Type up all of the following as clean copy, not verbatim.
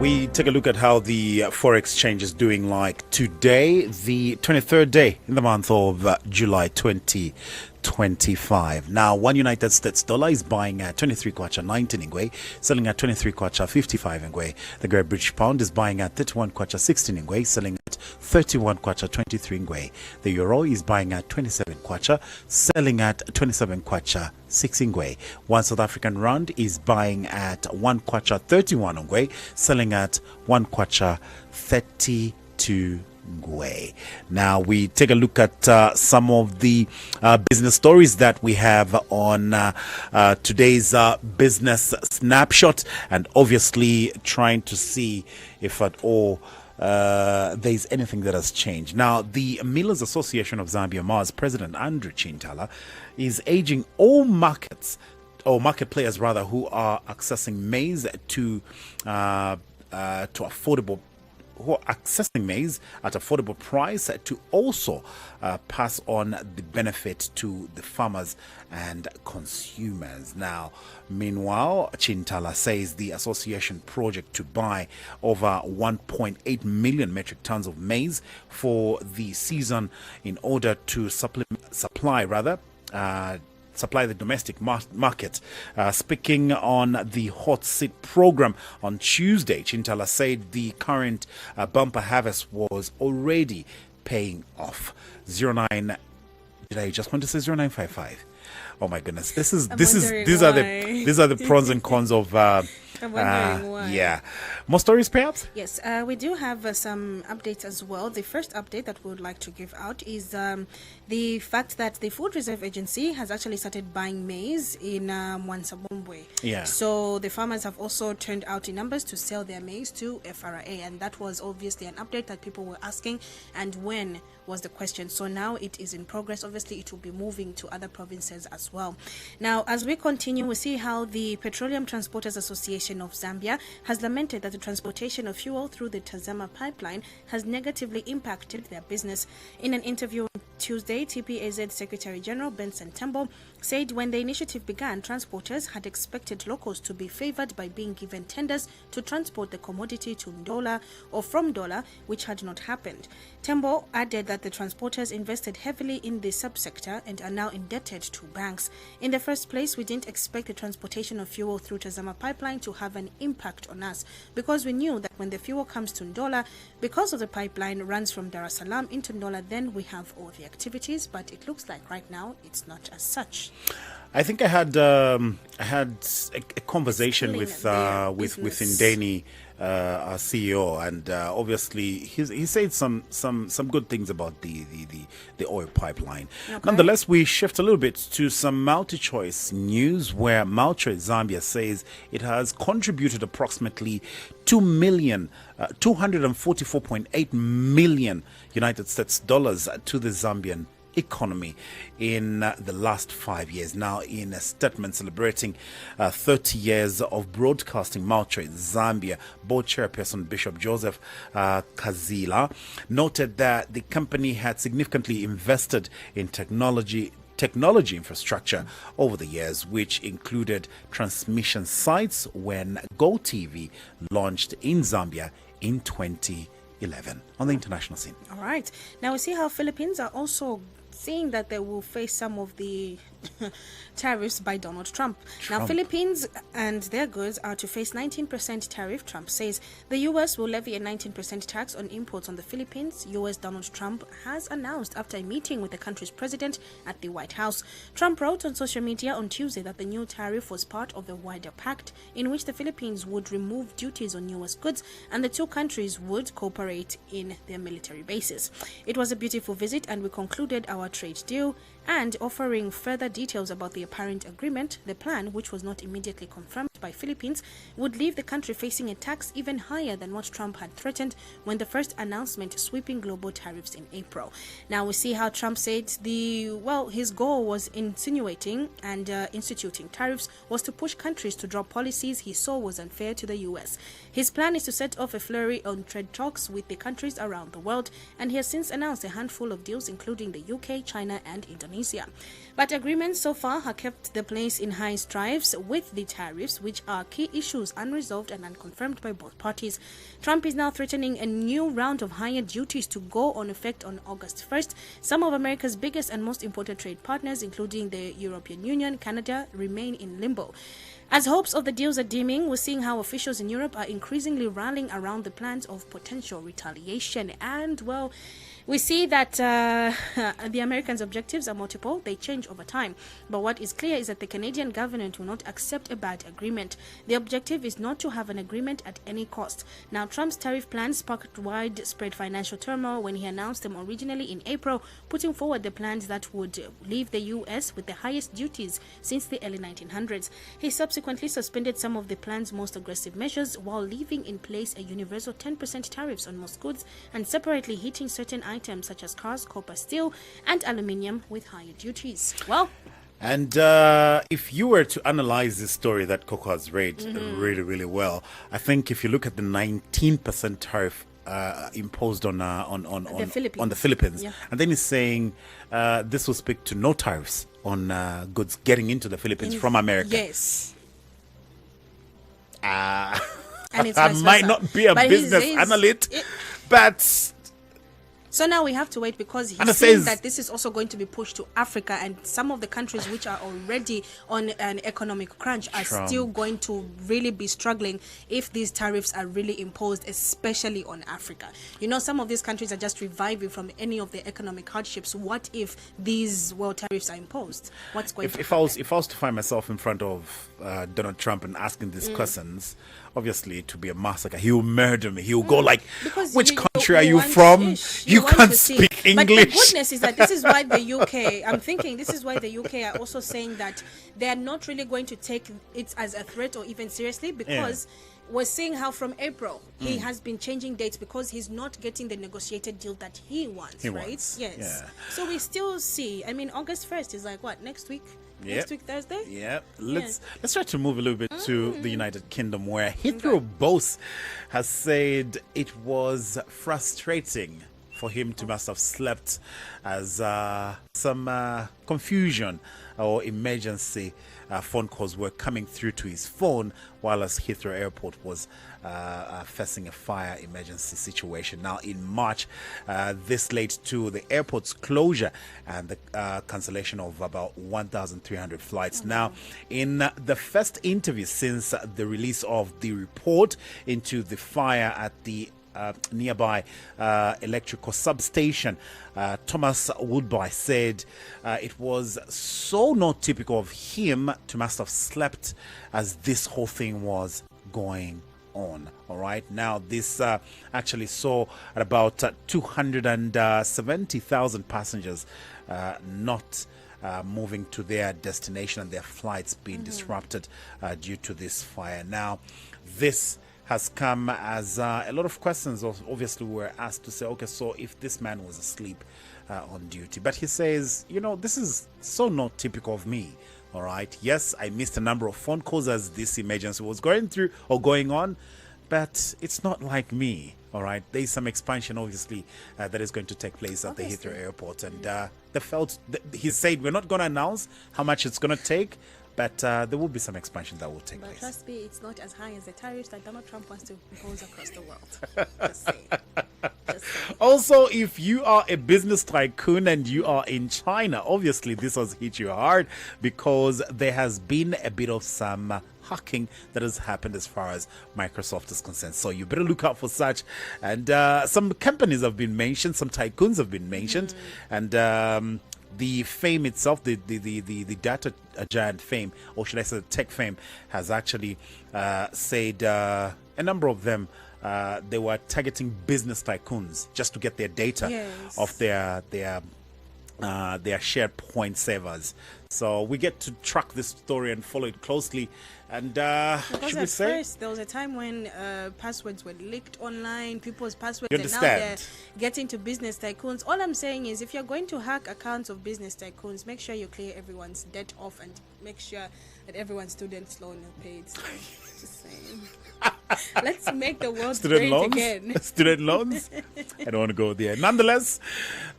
We take a look at how the forex exchange is doing. Like today, the 23rd day in the month of July 2025. Now, one United States dollar is buying at 23 kwacha 19 ngwe, selling at 23 kwacha 55 ngwe. The Great British Pound is buying at 31 kwacha 16 ngwe, selling at 31 kwacha 23 ngwe. The euro is buying at 27 kwacha, selling at 27 kwacha 6 ngwe. One South African rand is buying at 1 kwacha 31 ngwe, selling at 1 kwacha 32 ngwe. Now we take a look at some of the business stories that we have on today's business snapshot, and obviously trying to see if at all there's anything that has changed. Now, the Millers Association of Zambia, MAS President Andrew Chintala, is urging all markets, or market players rather, who are accessing maize to affordable, who are accessing maize at affordable price, to also pass on the benefit to the farmers and consumers. Now, meanwhile, Chintala says the association project to buy over 1.8 million metric tons of maize for the season in order to supply the domestic market. Speaking on the Hot Seat program on Tuesday, Chintala said the current bumper harvest was already paying off. 09, did I just want to say 0955? Oh my goodness, these are the pros and cons of I'm wondering why. Yeah. More stories perhaps? Yes, we do have some updates as well. The first update that we would like to give out is the fact that the Food Reserve Agency has actually started buying maize in Mwansabombwe. Yeah. So the farmers have also turned out in numbers to sell their maize to FRA, and that was obviously an update that people were asking, and when was the question. So now it is in progress. Obviously it will be moving to other provinces as well. Now, as we continue, we see how the Petroleum Transporters Association of Zambia has lamented that the transportation of fuel through the Tazama pipeline has negatively impacted their business. In an interview on Tuesday, TPAZ Secretary General Benson Tembo said when the initiative began, transporters had expected locals to be favored by being given tenders to transport the commodity to Ndola or from Ndola, which had not happened. Tembo added that the transporters invested heavily in the subsector and are now indebted to banks. In the first place, we didn't expect the transportation of fuel through Tazama pipeline to have an impact on us, because we knew that when the fuel comes to Ndola, because of the pipeline runs from Dar es Salaam into Ndola, then we have all the activities, but it looks like right now it's not as such. I think I had a conversation with Ndeni, our CEO, and obviously he said some good things about the oil pipeline. Okay. Nonetheless, we shift a little bit to some multi-choice news, where MultiChoice Zambia says it has contributed approximately 244.8 million United States dollars to the Zambian economy in the last 5 years. Now, in a statement celebrating 30 years of broadcasting, MultiChoice Zambia board chairperson Bishop Joseph Kazila noted that the company had significantly invested in technology infrastructure over the years, which included transmission sites when GoTV launched in Zambia in 2011 on the international scene. All right. Now we see how Philippines are also seeing that they will face some of the tariffs by Donald Trump. Now, Philippines and their goods are to face 19% tariff. Trump says the U.S. will levy a 19% tax on imports on the Philippines. U.S. Donald Trump has announced after a meeting with the country's president at the White House. Trump wrote on social media on Tuesday that the new tariff was part of a wider pact in which the Philippines would remove duties on U.S. goods and the two countries would cooperate in their military bases. It was a beautiful visit, and we concluded our trade deal, and offering further details about the apparent agreement. The plan, which was not immediately confirmed by Philippines, would leave the country facing a tax even higher than what Trump had threatened when the first announcement sweeping global tariffs in April. Now we see how Trump said his goal was insinuating and instituting tariffs was to push countries to drop policies he saw was unfair to the U.S. His plan is to set off a flurry on trade talks with the countries around the world, and he has since announced a handful of deals including the UK, China and Indonesia. But agreement arguments so far have kept the place in high strifes with the tariffs, which are key issues unresolved and unconfirmed by both parties. Trump is now threatening a new round of higher duties to go on effect on August 1st. Some of America's biggest and most important trade partners, including the European Union, Canada, remain in limbo. As hopes of the deals are dimming, we're seeing how officials in Europe are increasingly rallying around the plans of potential retaliation. And, well, we see that the Americans' objectives are multiple. They change over time. But what is clear is that the Canadian government will not accept a bad agreement. The objective is not to have an agreement at any cost. Now, Trump's tariff plans sparked widespread financial turmoil when he announced them originally in April, putting forward the plans that would leave the U.S. with the highest duties since the early 1900s. He subsequently suspended some of the plan's most aggressive measures while leaving in place a universal 10% tariffs on most goods and separately hitting certain items such as cars, copper, steel, and aluminium with higher duties. Well, and if you were to analyze this story that Coco has read really, really well, I think if you look at the 19% tariff imposed on the Philippines, yeah. And then he's saying this will speak to no tariffs on goods getting into the Philippines from America. Yes. And it's I vice might versa. not be a But business analyst, but so now we have to wait because And it he's saying says- that this is also going to be pushed to Africa, and some of the countries which are already on an economic crunch are Trump. still going to really be struggling if these tariffs are really imposed, especially on Africa. You know, some of these countries are just reviving from any of the economic hardships. What if these world tariffs are imposed? What's going to if happen? I was to find myself in front of Donald Trump and asking these questions, obviously it would be a massacre. He will murder me. He will go like, Because which you country are you want from? ish. You want can't to see. speak But the English. goodness is that this is why the UK, I'm thinking this is why the UK are also saying that they are not really going to take it as a threat or even seriously, because we're seeing how from April he has been changing dates because he's not getting the negotiated deal that he wants, right? wants, Yes. yeah. So we still see, I mean, August 1st is like what, next week? Next week, Thursday? Yeah, let's try to move a little bit to the United Kingdom, where Heathrow boss has said it was frustrating for him to must have slept as some confusion or emergency phone calls were coming through to his phone while as Heathrow Airport was facing a fire emergency situation. Now, in March, this led to the airport's closure and the cancellation of about 1,300 flights. Now, in the first interview since the release of the report into the fire at the nearby electrical substation, Thomas Woodby said it was so not typical of him to must have slept as this whole thing was going on. All right, now this actually saw at about 270,000 passengers not moving to their destination and their flights being disrupted due to this fire. Now, this has come as a lot of questions obviously were asked to say, okay, so if this man was asleep on duty, but he says, you know, this is so not typical of me. All right, yes, I missed a number of phone calls as this emergency was going through or going on, but it's not like me. All right, there is some expansion obviously that is going to take place at the Heathrow Airport, and he said we're not going to announce how much it's going to take, but there will be some expansion that will take place. But trust me, it's not as high as the tariffs that Donald Trump wants to impose across the world. Just saying. Just saying. Also, if you are a business tycoon and you are in China, obviously this has hit you hard because there has been a bit of some hacking that has happened as far as Microsoft is concerned. So you better look out for such. And some companies have been mentioned, some tycoons have been mentioned, and the fame itself, the data giant fame, or should I say the tech fame, has actually said a number of them they were targeting business tycoons just to get their data off their SharePoint servers. So we get to track this story and follow it closely. And should we say? First, there was a time when passwords were leaked online, people's passwords, You and now they're understand? getting to business tycoons. All I'm saying is, if you're going to hack accounts of business tycoons, make sure you clear everyone's debt off and make sure that everyone's student loan are paid. So, just saying. Let's make the world great again. Student loans? I don't want to go there. Nonetheless,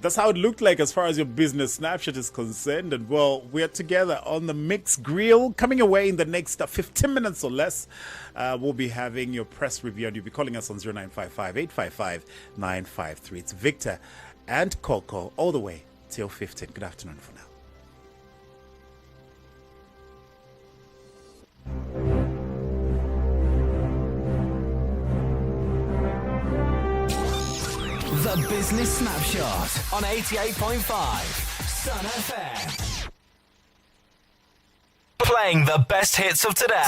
that's how it looked like as far as your business snapshot is concerned. And well, We are together on the Mix Grill. Coming away in the next 15 minutes or less, we'll be having your press review, and you'll be calling us on 0955-855-953. It's Victor and Coco all the way till 15. Good afternoon for now. The Business Snapshot on 88.5 Sun FM. Playing the best hits of today.